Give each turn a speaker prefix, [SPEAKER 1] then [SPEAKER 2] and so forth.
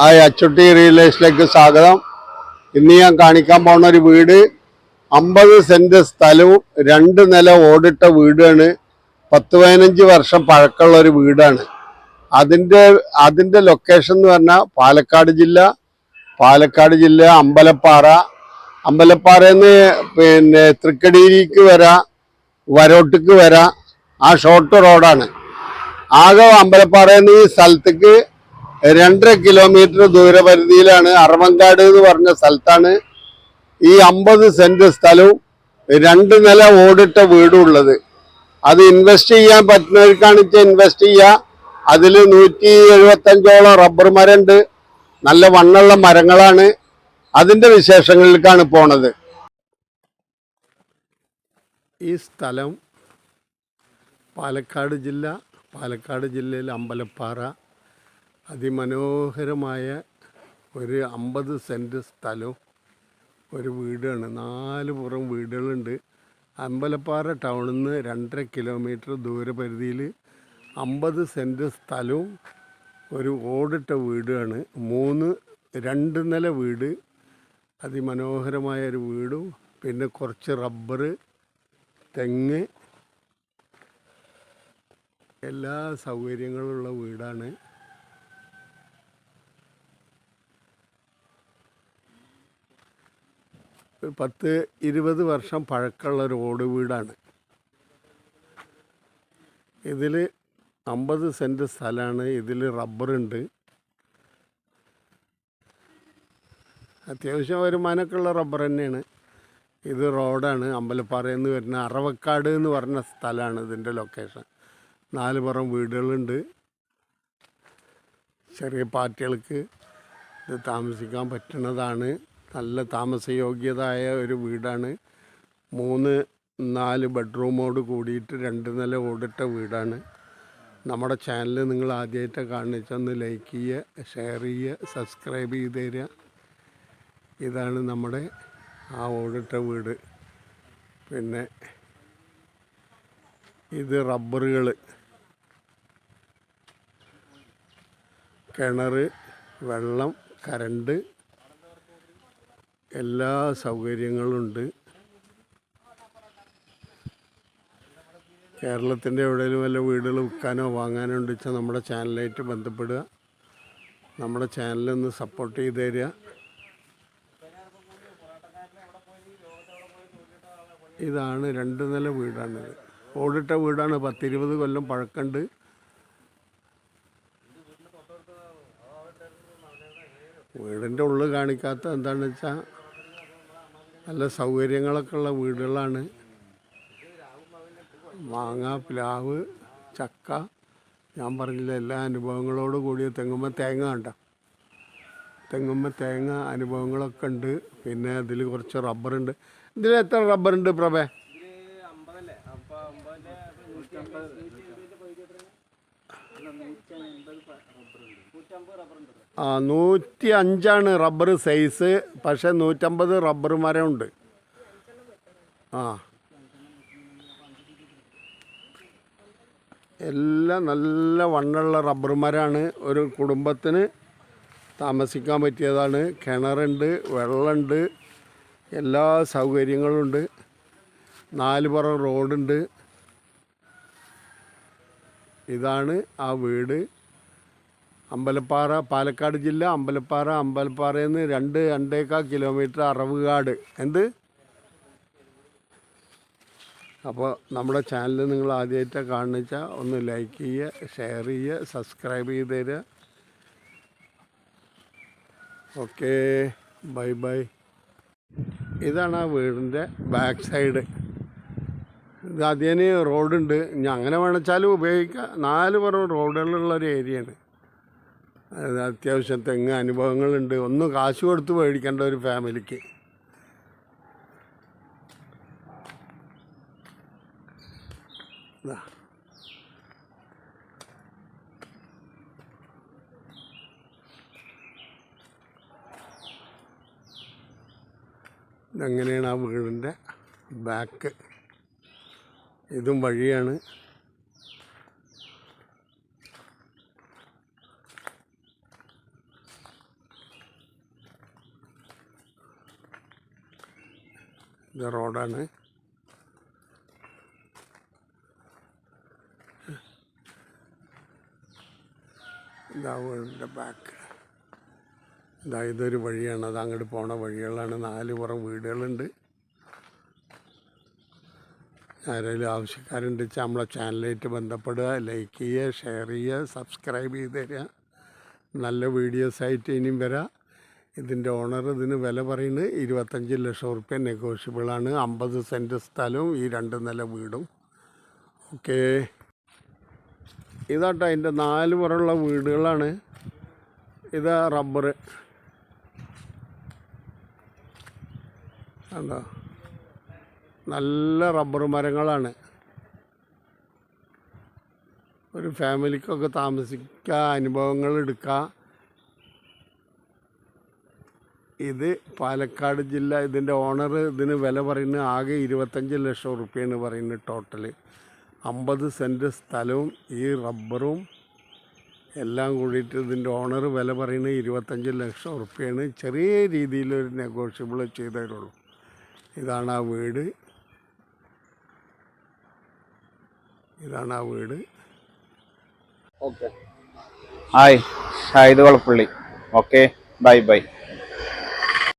[SPEAKER 1] Hi, Achutty real എസ്റ്റേറ്റിലേക്ക് സ്വാഗതം. ഇന്ന് ഞാൻ കാണിക്കാൻ പോകുന്ന ഒരു വീട് 50 സെന്റ് സ്ഥലവും 2 നില ഓടിട്ട വീടാണ്. 10-15 വർഷം പഴക്കമുള്ള ഒരു വീടാണ്. അതിന്റെ ലൊക്കേഷൻ എന്ന് പറഞ്ഞാൽ പാലക്കാട് ജില്ല അമ്പലപ്പാറന്ന് പിന്നെ തൃക്കടിയിലേക്ക് വരോട്ടക്ക് വരാ. ആ ഷോർട്ട് റോഡാണ്. ആകെ അമ്പലപ്പാറന്ന് ഈ സ്ഥലത്തേക്ക് 2.5 കിലോമീറ്റർ ദൂരപരിധിയിലാണ്. അറവങ്കാട് എന്ന് പറഞ്ഞ സ്ഥലത്താണ് ഈ 50 സെന്റ് സ്ഥലവും 2 നില ഓടിട്ട വീടും ഉള്ളത്. അത് ഇൻവെസ്റ്റ് ചെയ്യാൻ പറ്റുന്നവർക്കാണ് ഇൻവെസ്റ്റ് ചെയ്യുക. അതിൽ 175ഓളം റബ്ബർ മരമുണ്ട്. നല്ല വണ്ണുള്ള മരങ്ങളാണ്. അതിന്റെ വിശേഷങ്ങളിലേക്കാണ് പോണത്. ഈ സ്ഥലം പാലക്കാട് ജില്ലയിൽ അമ്പലപ്പാറ അതിമനോഹരമായ ഒരു 50 സെന്റ് സ്ഥലവും ഒരു വീടാണ്. 4 പുറം വീടുകളുണ്ട്. അമ്പലപ്പാറ ടൗണിൽ നിന്ന് 2.5 കിലോമീറ്റർ ദൂരപരിധിയിൽ 50 സെന്റ് സ്ഥലവും ഒരു ഓടിട്ട വീടാണ്. 2 നില വീട്, അതിമനോഹരമായ ഒരു വീടും പിന്നെ കുറച്ച് റബ്ബർ, തെങ്ങ്, എല്ലാ സൗകര്യങ്ങളുള്ള വീടാണ്. ഒരു 10-20 വർഷം പഴക്കമുള്ള ഒരു ഓട് വീടാണ്. ഇതിൽ 50 സെന്റ് സ്ഥലമാണ്. ഇതിൽ റബ്ബറുണ്ട്. അത്യാവശ്യം വരുമാനമൊക്കെ ഉള്ള റബ്ബർ തന്നെയാണ്. ഇത് റോഡാണ്. അമ്പലപ്പാറയിൽ വരുന്ന അറവക്കാട് എന്ന് പറഞ്ഞ സ്ഥലമാണ് ഇതിൻ്റെ ലൊക്കേഷൻ. 4 പുറം വീടുകളുണ്ട്. ചെറിയ പാർട്ടികൾക്ക് ഇത് താമസിക്കാൻ പറ്റുന്നതാണ്. നല്ല താമസയോഗ്യതായ ഒരു വീടാണ്. 3-4 ബെഡ്റൂമോട് കൂടിയിട്ട് 2 നില ഓടിട്ട വീടാണ്. നമ്മുടെ ചാനൽ നിങ്ങൾ ആദ്യമായിട്ട് കാണിച്ചൊന്ന് ലൈക്ക് ചെയ്യുക, ഷെയർ ചെയ്യുക, സബ്സ്ക്രൈബ് ചെയ്ത് തരിക. ഇതാണ് നമ്മുടെ ആ ഓടിട്ട വീട്. പിന്നെ ഇത് റബ്ബറുകൾ, കിണർ, വെള്ളം, കറണ്ട്, എല്ലാ സൗകര്യങ്ങളുണ്ട്. കേരളത്തിൻ്റെ എവിടെയെങ്കിലും വല്ല വീടുകൾ വിൽക്കാനോ വാങ്ങാനോ ഉണ്ട് വെച്ചാൽ നമ്മുടെ ചാനലായിട്ട് ബന്ധപ്പെടുക. നമ്മുടെ ചാനലൊന്ന് സപ്പോർട്ട് ചെയ്ത് തരിക. ഇതാണ് 2 നില വീടാണിത്. ഓടിട്ട വീടാണ്. 10-20 കൊല്ലം പഴക്കമുണ്ട്. വീടിൻ്റെ ഉള്ളിൽ കാണിക്കാത്ത എന്താണെന്ന് വെച്ചാൽ നല്ല സൗകര്യങ്ങളൊക്കെ ഉള്ള വീടുകളാണ്. മാങ്ങ, പ്ലാവ്, ചക്ക, ഞാൻ പറഞ്ഞില്ല, എല്ലാ അനുഭവങ്ങളോട് കൂടിയ തെങ്ങുമ്മ തേങ്ങ അനുഭവങ്ങളൊക്കെ ഉണ്ട്. പിന്നെ അതിൽ കുറച്ച് റബ്ബറുണ്ട്. ഇതിൽ എത്ര റബ്ബറുണ്ട് പ്രഭേ? 105 റബ്ബർ സൈസ്. പക്ഷെ 150 റബ്ബർ മരമുണ്ട്. എല്ലാം നല്ല വണ്ണുള്ള റബ്ബർ മരമാണ്. ഒരു കുടുംബത്തിന് താമസിക്കാൻ പറ്റിയതാണ്. കിണറുണ്ട്, വെള്ളമുണ്ട്, എല്ലാ സൗകര്യങ്ങളുണ്ട്. 4 പുറം റോഡുണ്ട്. ഇതാണ് ആ വീട്. അമ്പലപ്പാറ, പാലക്കാട് ജില്ല അമ്പലപ്പാറയിൽ നിന്ന് 2-2.25 കിലോമീറ്റർ അറവുകാട്. അപ്പോൾ നമ്മുടെ ചാനൽ നിങ്ങൾ ആദ്യമായിട്ടാണ് കാണുക ഒന്ന് ലൈക്ക് ചെയ്യുക, ഷെയർ ചെയ്യുക, സബ്സ്ക്രൈബ് ചെയ്ത് തരിക. Okay, bye. ഇതാണ് ആ വീടിൻ്റെ ബാക്ക് സൈഡ്. ഇത് അതിന് റോഡുണ്ട്. ഇനി അങ്ങനെ വേണമെച്ചാലും ഉപയോഗിക്കാം. 4 പുറം റോഡുകളുള്ളൊരു ഏരിയയാണ്. അത്യാവശ്യം തെങ്ങ് അനുഭവങ്ങളുണ്ട്. ഒന്നും കാശ് കൊടുത്ത് മേടിക്കേണ്ട ഒരു ഫാമിലിക്ക്. ഇതെങ്ങനെയാണ് ആ വീടിൻ്റെ ബാക്ക്. ഇതും വഴിയാണ്. ഇത് റോഡാണ്. ഇതാ വീടിൻ്റെ ബാക്ക്. ഇതൊരു വഴിയാണ്, അത് അങ്ങോട്ട് പോണ വഴികളാണ്. 4 പുറം വീടുകളുണ്ട്. ആരെങ്കിലും ആവശ്യക്കാരുണ്ട് വെച്ചാൽ നമ്മളെ ചാനലായിട്ട് ബന്ധപ്പെടുക, ലൈക്ക് ചെയ്യുക, ഷെയർ ചെയ്യുക, സബ്സ്ക്രൈബ് ചെയ്ത് തരിക. നല്ല വീഡിയോസായിട്ട് ഇനിയും വരാം. ഇതിൻ്റെ ഓണർ ഇതിന് വില പറയുന്നത് 25 ലക്ഷം റുപ്യ, നെഗോഷ്യബിളാണ്. 50 സെൻറ്റ് സ്ഥലവും ഈ 2 നില വീടും. ഓക്കേ, ഇതാട്ടോ അതിൻ്റെ 4 പുറമുള്ള വീടുകളാണ്. ഇതാ റബ്ബർ കണ്ടോ, നല്ല റബ്ബർ മരങ്ങളാണ്. ഒരു ഫാമിലിക്കൊക്കെ താമസിക്കുക, അനുഭവങ്ങൾ എടുക്കുക. ഇത് പാലക്കാട് ജില്ല. ഇതിൻ്റെ ഓണർ ഇതിന് വില പറയുന്നത് ആകെ 25 ലക്ഷം റുപ്യാണ് പറയുന്നത് ടോട്ടൽ. 50 സെൻറ്റ് സ്ഥലവും ഈ റബ്ബറും എല്ലാം കൂടിയിട്ട് ഇതിൻ്റെ ഓണർ വില പറയുന്നത് 25 ലക്ഷം റുപ്യാണ്. ചെറിയ രീതിയിലൊരു നെഗോഷ്യബിൾ ചെയ്തു തരുള്ളൂ. ഇതാണ് ആ വീട്. Okay,
[SPEAKER 2] hi, Shahid Valappalli. Okay, bye by.